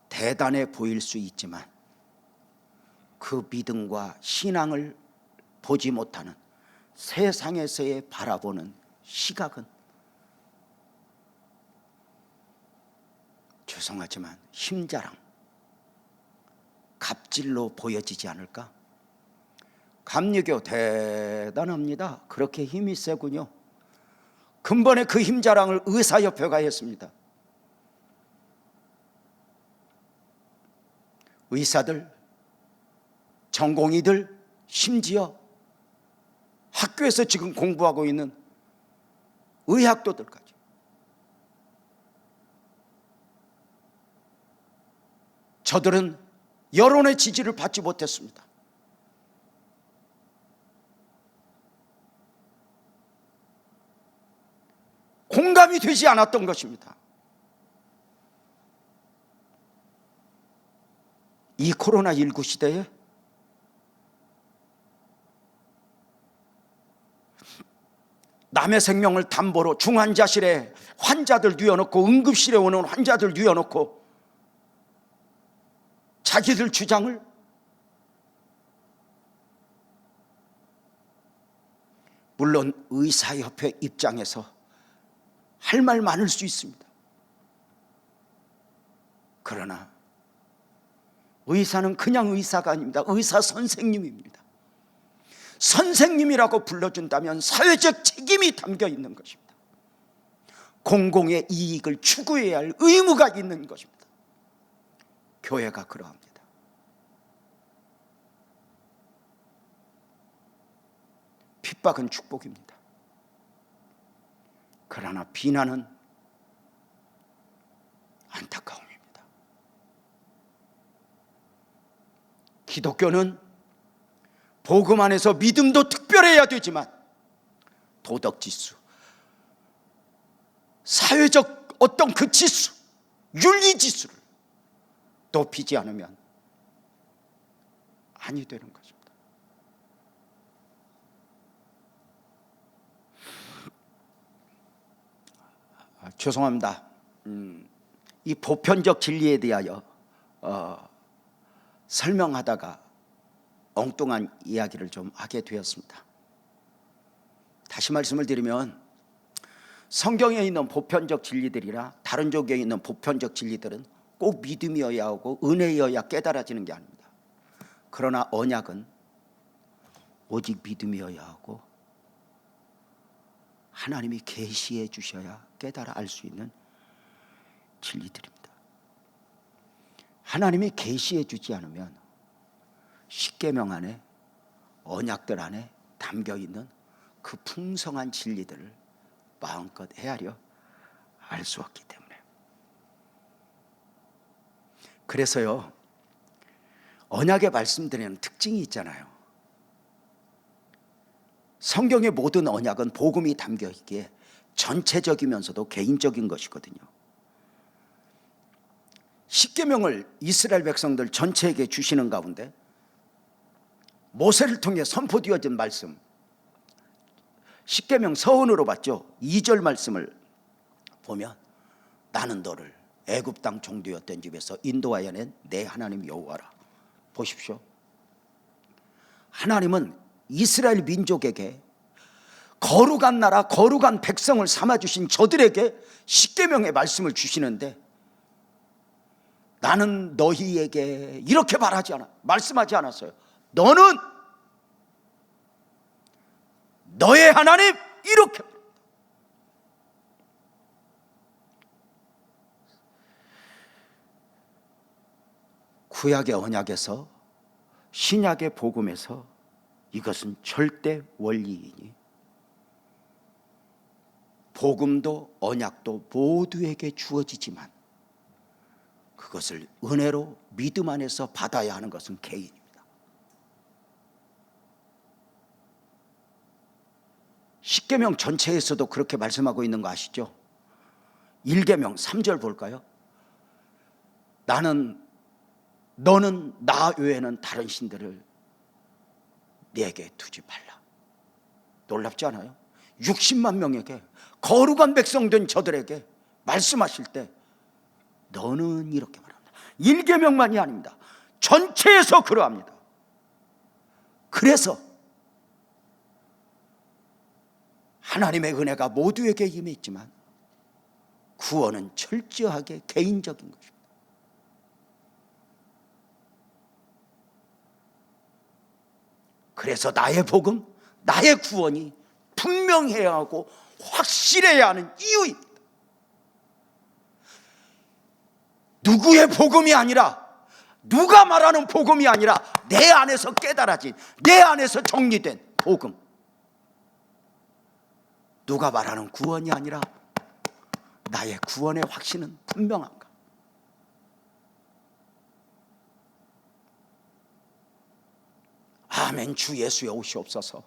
대단해 보일 수 있지만 그 믿음과 신앙을 보지 못하는 세상에서의 바라보는 시각은 죄송하지만 힘자랑, 갑질로 보여지지 않을까? 감리교 대단합니다. 그렇게 힘이 세군요. 근본에 그 힘자랑을 의사협회가 했습니다. 의사들, 전공의들, 심지어 학교에서 지금 공부하고 있는 의학도들까지 저들은 여론의 지지를 받지 못했습니다. 공감이 되지 않았던 것입니다. 이 코로나19 시대에 남의 생명을 담보로 중환자실에 환자들 뉘어놓고 응급실에 오는 환자들 뉘어놓고 자기들 주장을 물론 의사협회 입장에서 할 말 많을 수 있습니다. 그러나 의사는 그냥 의사가 아닙니다. 의사 선생님입니다. 선생님이라고 불러준다면 사회적 책임이 담겨 있는 것입니다. 공공의 이익을 추구해야 할 의무가 있는 것입니다. 교회가 그러합니다. 핍박은 축복입니다. 그러나 비난은 안타까움입니다. 기독교는 복음 안에서 믿음도 특별해야 되지만 도덕 지수, 사회적 어떤 그 지수, 윤리 지수를 높이지 않으면 아니 되는 것입니다. 죄송합니다. 이 보편적 진리에 대하여 설명하다가 엉뚱한 이야기를 좀 하게 되었습니다. 다시 말씀을 드리면 성경에 있는 보편적 진리들이나 다른 종교에 있는 보편적 진리들은 꼭 믿음이어야 하고 은혜여야 깨달아지는 게 아닙니다. 그러나 언약은 오직 믿음이어야 하고 하나님이 계시해 주셔야 깨달아 알 수 있는 진리들입니다. 하나님이 계시해 주지 않으면 십계명 안에, 언약들 안에 담겨 있는 그 풍성한 진리들을 마음껏 헤아려 알 수 없기 때문에. 그래서요, 언약의 말씀들에는 특징이 있잖아요. 성경의 모든 언약은 복음이 담겨 있기에 전체적이면서도 개인적인 것이거든요. 십계명을 이스라엘 백성들 전체에게 주시는 가운데 모세를 통해 선포되어진 말씀, 십계명 서언으로 봤죠. 2절 말씀을 보면 나는 너를 애굽 땅 종되었던 집에서 인도하여 낸 내 하나님 여호와라. 보십시오. 하나님은 이스라엘 민족에게 거룩한 나라, 거룩한 백성을 삼아주신 저들에게 십계명의 말씀을 주시는데 나는 너희에게 이렇게 말씀하지 않았어요. 너는 너의 하나님 이렇게. 구약의 언약에서 신약의 복음에서 이것은 절대 원리이니 복음도 언약도 모두에게 주어지지만 그것을 은혜로 믿음 안에서 받아야 하는 것은 개인입니다. 십계명 전체에서도 그렇게 말씀하고 있는 거 아시죠? 1계명 3절 볼까요? 너는 나 외에는 다른 신들을 내게 두지 말라. 놀랍지 않아요? 60만 명에게 거룩한 백성 된 저들에게 말씀하실 때 너는 이렇게 말합니다. 1계명만이 아닙니다. 전체에서 그러합니다. 그래서 하나님의 은혜가 모두에게 임했지만 구원은 철저하게 개인적인 것입니다. 그래서 나의 복음, 나의 구원이 분명해야 하고 확실해야 하는 이유입니다. 누구의 복음이 아니라, 누가 말하는 복음이 아니라 내 안에서 깨달아진, 내 안에서 정리된 복음. 누가 말하는 구원이 아니라 나의 구원의 확신은 분명한가? 아멘. 주 예수여 오시옵소서.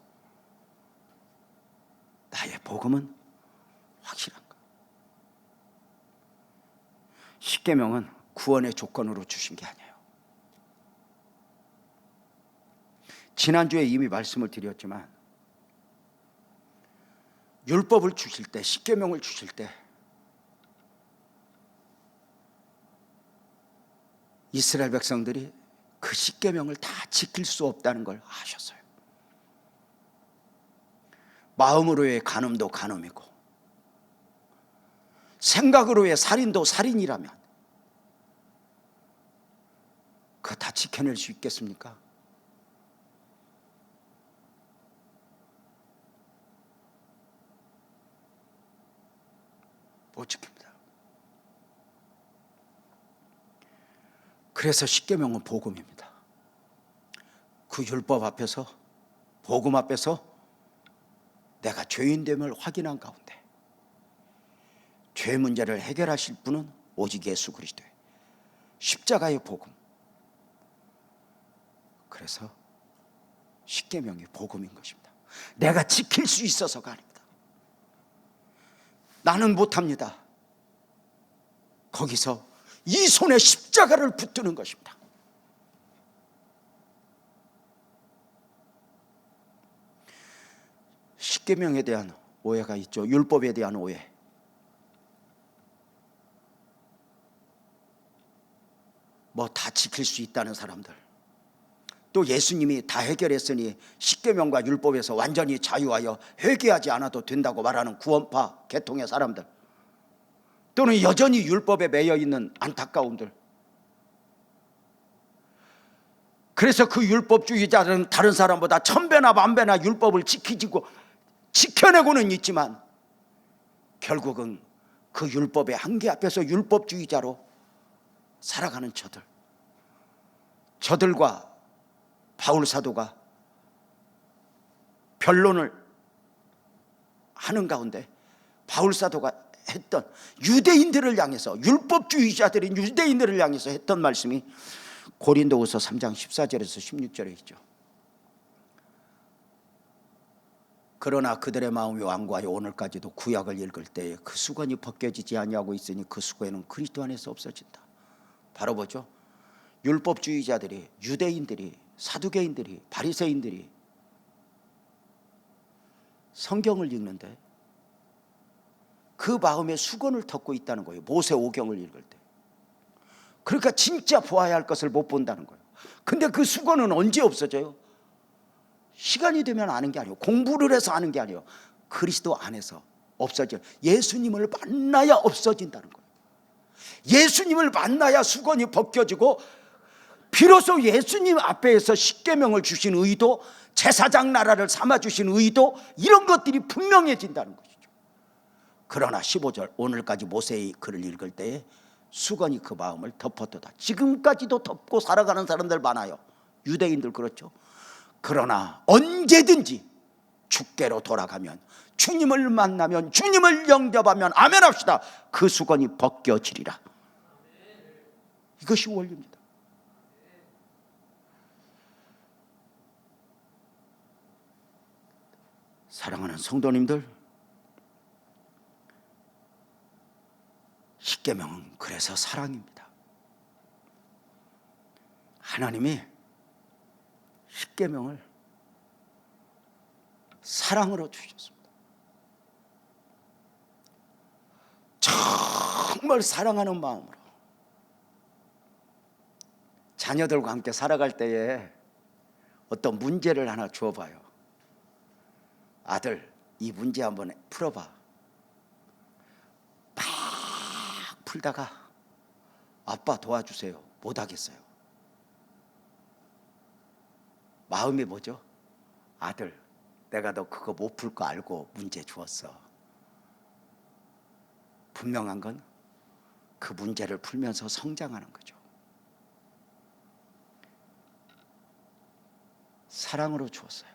나의 복음은 확실한가? 십계명은 구원의 조건으로 주신 게 아니에요. 지난주에 이미 말씀을 드렸지만 율법을 주실 때, 십계명을 주실 때 이스라엘 백성들이 그 십계명을 다 지킬 수 없다는 걸 아셨어요. 마음으로의 간음도 간음이고 생각으로의 살인도 살인이라면 그거 다 지켜낼 수 있겠습니까? 못 지킵니다. 그래서 십계명은 복음입니다. 그 율법 앞에서, 복음 앞에서 내가 죄인됨을 확인한 가운데 죄 문제를 해결하실 분은 오직 예수 그리스도예요. 십자가의 복음. 그래서 십계명이 복음인 것입니다. 내가 지킬 수 있어서가 아닙니다. 나는 못합니다. 거기서 이 손에 십자가를 붙드는 것입니다. 십계명에 대한 오해가 있죠. 율법에 대한 오해. 뭐 다 지킬 수 있다는 사람들, 또 예수님이 다 해결했으니 십계명과 율법에서 완전히 자유하여 회개하지 않아도 된다고 말하는 구원파 계통의 사람들, 또는 여전히 율법에 매여 있는 안타까움들. 그래서 그 율법주의자들은 다른 사람보다 천배나 만배나 율법을 지켜내고는 있지만 결국은 그 율법의 한계 앞에서 율법주의자로 살아가는 저들과 바울 사도가 변론을 하는 가운데 바울 사도가 했던, 유대인들을 향해서, 율법주의자들인 유대인들을 향해서 했던 말씀이 고린도후서 3장 14절에서 16절에 있죠. 그러나 그들의 마음이 완고하여 오늘까지도 구약을 읽을 때에 그 수건이 벗겨지지 아니하고 있으니 그 수건은 그리스도 안에서 없어진다. 바로 뭐죠? 율법주의자들이, 유대인들이, 사두개인들이, 바리새인들이 성경을 읽는데 그 마음에 수건을 덮고 있다는 거예요. 모세 오경을 읽을 때. 그러니까 진짜 보아야 할 것을 못 본다는 거예요. 근데 그 수건은 언제 없어져요? 시간이 되면 아는 게 아니에요. 공부를 해서 아는 게 아니에요. 그리스도 안에서 없어져요. 예수님을 만나야 없어진다는 거예요. 예수님을 만나야 수건이 벗겨지고 비로소 예수님 앞에서 십계명을 주신 의도, 제사장 나라를 삼아주신 의도, 이런 것들이 분명해진다는 것이죠. 그러나 15절, 오늘까지 모세의 글을 읽을 때에 수건이 그 마음을 덮었도다. 지금까지도 덮고 살아가는 사람들 많아요. 유대인들 그렇죠. 그러나 언제든지 주께로 돌아가면, 주님을 만나면, 주님을 영접하면, 아멘 합시다, 그 수건이 벗겨지리라. 이것이 원리입니다. 사랑하는 성도님들, 십계명은 그래서 사랑입니다. 하나님이 십계명을 사랑으로 주셨습니다. 정말 사랑하는 마음으로. 자녀들과 함께 살아갈 때에 어떤 문제를 하나 주어봐요. 아들, 이 문제 한번 풀어봐. 막 풀다가 아빠 도와주세요. 못하겠어요. 마음이 뭐죠? 아들, 내가 너 그거 못 풀 거 알고 문제 주었어. 분명한 건 그 문제를 풀면서 성장하는 거죠. 사랑으로 주었어요.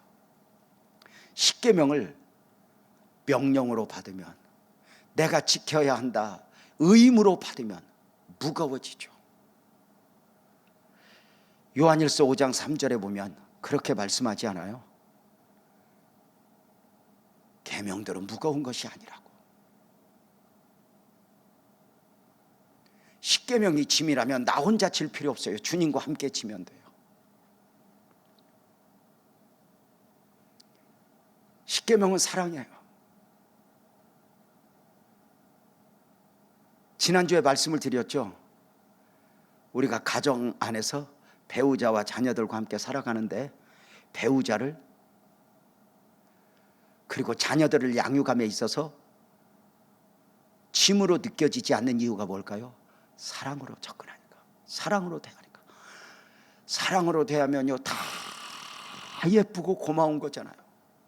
십계명을 명령으로 받으면, 내가 지켜야 한다 의무로 받으면 무거워지죠. 요한일서 5장 3절에 보면 그렇게 말씀하지 않아요? 계명들은 무거운 것이 아니라고. 십계명이 짐이라면 나 혼자 질 필요 없어요. 주님과 함께 지면 돼요. 십계명은 사랑이에요. 지난주에 말씀을 드렸죠. 우리가 가정 안에서 배우자와 자녀들과 함께 살아가는데 배우자를, 그리고 자녀들을 양육함에 있어서 짐으로 느껴지지 않는 이유가 뭘까요? 사랑으로 접근하니까, 사랑으로 대하니까. 사랑으로 대하면요 다 예쁘고 고마운 거잖아요.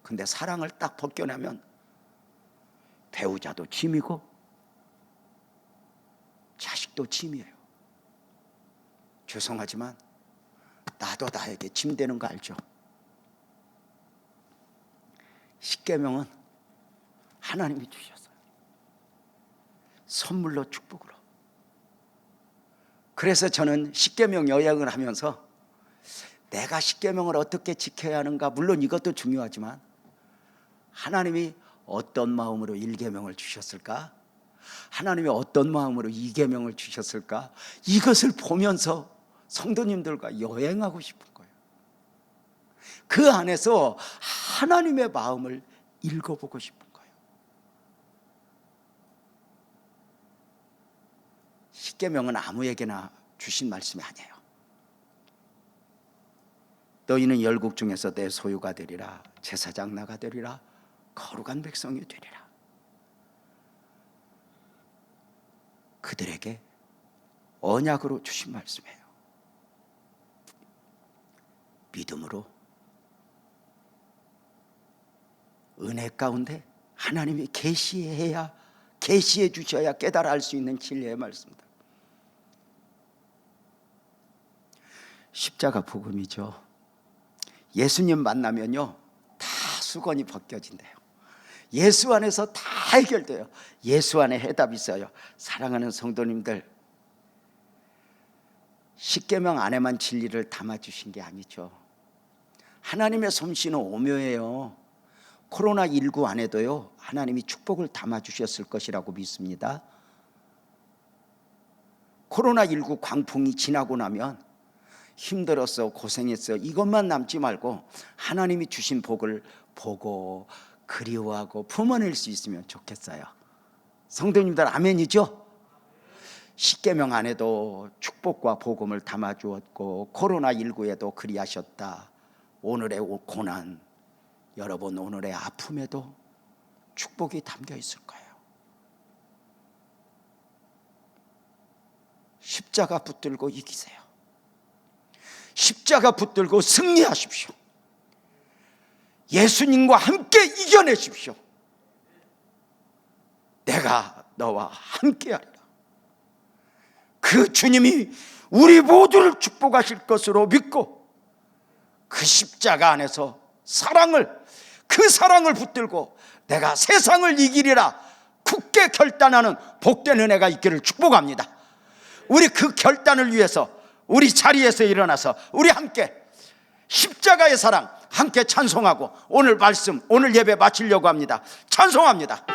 근데 사랑을 딱 벗겨내면 배우자도 짐이고 자식도 짐이에요. 죄송하지만 나도 나에게 짐 되는 거 알죠? 십계명은 하나님이 주셨어요. 선물로 축복으로. 그래서 저는 십계명 여행을 하면서 내가 십계명을 어떻게 지켜야 하는가, 물론 이것도 중요하지만 하나님이 어떤 마음으로 1계명을 주셨을까, 하나님이 어떤 마음으로 2계명을 주셨을까, 이것을 보면서 성도님들과 여행하고 싶은 거예요. 그 안에서 하나님의 마음을 읽어보고 싶은 거예요. 십계명은 아무에게나 주신 말씀이 아니에요. 너희는 열국 중에서 내 소유가 되리라, 제사장 나가 되리라, 거룩한 백성이 되리라. 그들에게 언약으로 주신 말씀이에요. 믿음으로 은혜 가운데 하나님이 계시해 주셔야 깨달아 알 수 있는 진리의 말씀입니다. 십자가 복음이죠. 예수님 만나면요, 다 수건이 벗겨진대요. 예수 안에서 다 해결돼요. 예수 안에 해답이 있어요. 사랑하는 성도님들, 십계명 안에만 진리를 담아주신 게 아니죠. 하나님의 솜씨는 오묘해요. 코로나19 안에도요, 하나님이 축복을 담아주셨을 것이라고 믿습니다. 코로나19 광풍이 지나고 나면 힘들었어, 고생했어, 이것만 남지 말고 하나님이 주신 복을 보고 그리워하고 품어낼 수 있으면 좋겠어요. 성도님들 아멘이죠? 십계명 안에도 축복과 복음을 담아주었고 코로나19에도 그리하셨다. 오늘의 고난, 여러분 오늘의 아픔에도 축복이 담겨 있을 거예요. 십자가 붙들고 이기세요. 십자가 붙들고 승리하십시오. 예수님과 함께 이겨내십시오. 내가 너와 함께하리라. 그 주님이 우리 모두를 축복하실 것으로 믿고 그 십자가 안에서 그 사랑을 붙들고 내가 세상을 이기리라 굳게 결단하는 복된 은혜가 있기를 축복합니다. 우리 그 결단을 위해서 우리 자리에서 일어나서 우리 함께 십자가의 사랑 함께 찬송하고 오늘 말씀, 오늘 예배 마치려고 합니다. 찬송합니다.